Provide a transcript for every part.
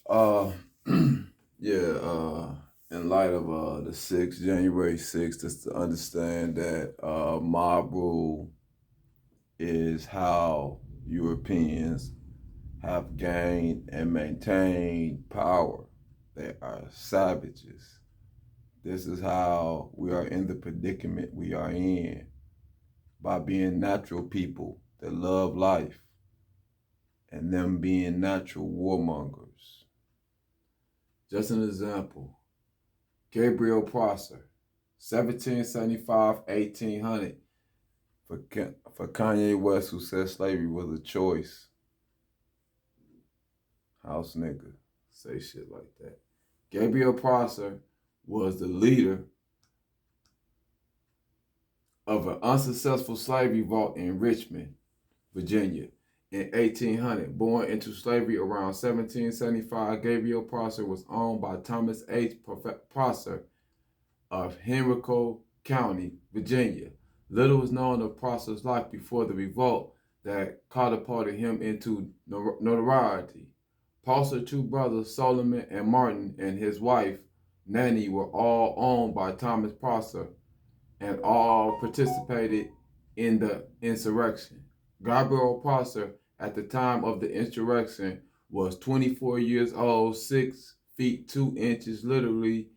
Uh, yeah. In light of the January 6th, just to understand that mob rule is how Europeans have gained and maintained power. They are savages. This is how we are in the predicament we are in by being natural people that love life and them being natural warmongers. Just an example, Gabriel Prosser, 1775, 1800, for Kanye West, who said slavery was a choice. House nigga, say shit like that. Gabriel Prosser was the leader of an unsuccessful slave revolt in Richmond, Virginia, in 1800. Born into slavery around 1775, Gabriel Prosser was owned by Thomas H. Prosser of Henrico County, Virginia. Little is known of Prosser's life before the revolt that catapulted him into notoriety. Prosser's two brothers, Solomon and Martin, and his wife, Nanny, were all owned by Thomas Prosser and all participated in the insurrection. Gabriel Prosser, at the time of the insurrection, was 24 years old, 6 feet 2 inches literally,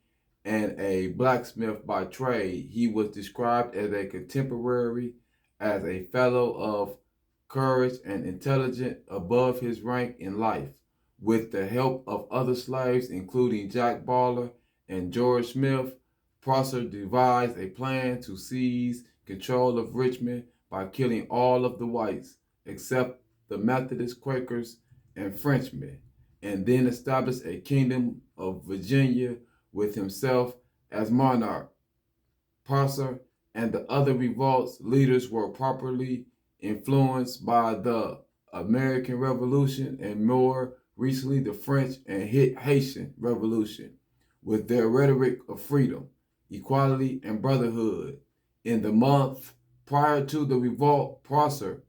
and a blacksmith by trade. He was described as a contemporary, as a fellow of courage and intelligent above his rank in life. With the help of other slaves, including Jack Bawler and George Smith, Prosser devised a plan to seize control of Richmond by killing all of the whites, except the Methodist, Quakers, and Frenchmen, and then establish a kingdom of Virginia with himself as monarch. Prosser and the other revolt's leaders were properly influenced by the American Revolution and more recently the French and Haitian Revolution, with their rhetoric of freedom, equality, and brotherhood. In the month prior to the revolt, Prosser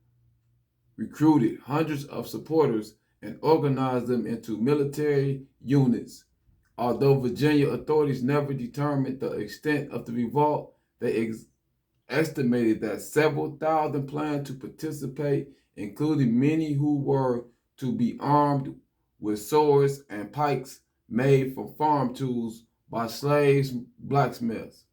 recruited hundreds of supporters and organized them into military units. Although Virginia authorities never determined the extent of the revolt, they estimated that several thousand planned to participate, including many who were to be armed with swords and pikes made from farm tools by slaves blacksmiths.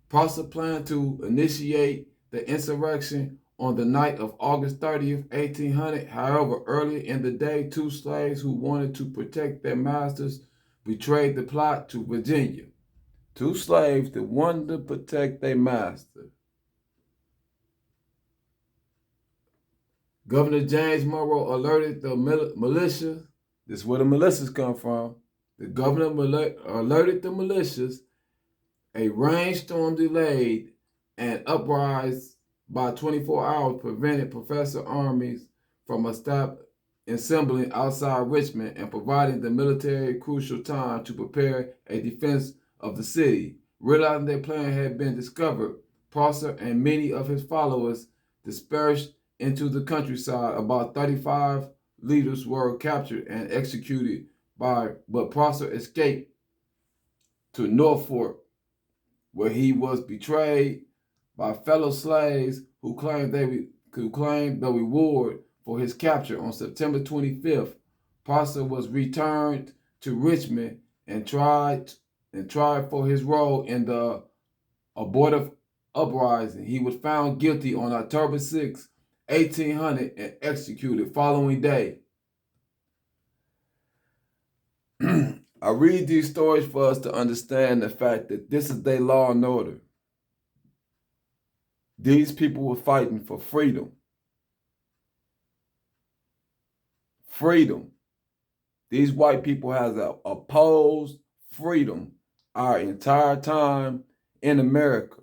Prosser planned to initiate the insurrection on the night of August 30th, 1800. However, earlier in the day, two slaves who wanted to protect their masters betrayed the plot to Virginia. Two slaves that wanted to protect their master. Governor James Monroe alerted the militia. This is where the militias come from. The governor alerted the militias. A rainstorm delayed an uprising by 24 hours prevented Professor armies from assembling outside Richmond and providing the military crucial time to prepare a defense of the city. Realizing their plan had been discovered, Prosser and many of his followers dispersed into the countryside. About 35 leaders were captured and executed but Prosser escaped to Norfolk, where he was betrayed by fellow slaves who claimed the reward for his capture. On September 25th, Prosser was returned to Richmond and tried for his role in the abortive uprising. He was found guilty on October 6, 1800, and executed following day. I read these stories for us to understand the fact that this is their law and order. These people were fighting for freedom. Freedom. These white people have opposed freedom our entire time in America.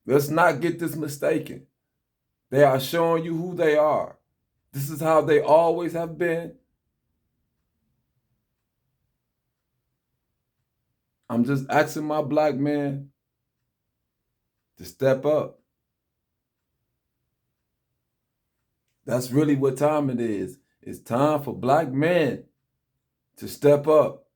Let's not get this mistaken. They are showing you who they are. This is how they always have been. I'm just asking my black man to step up. That's really what time it is. It's time for black men to step up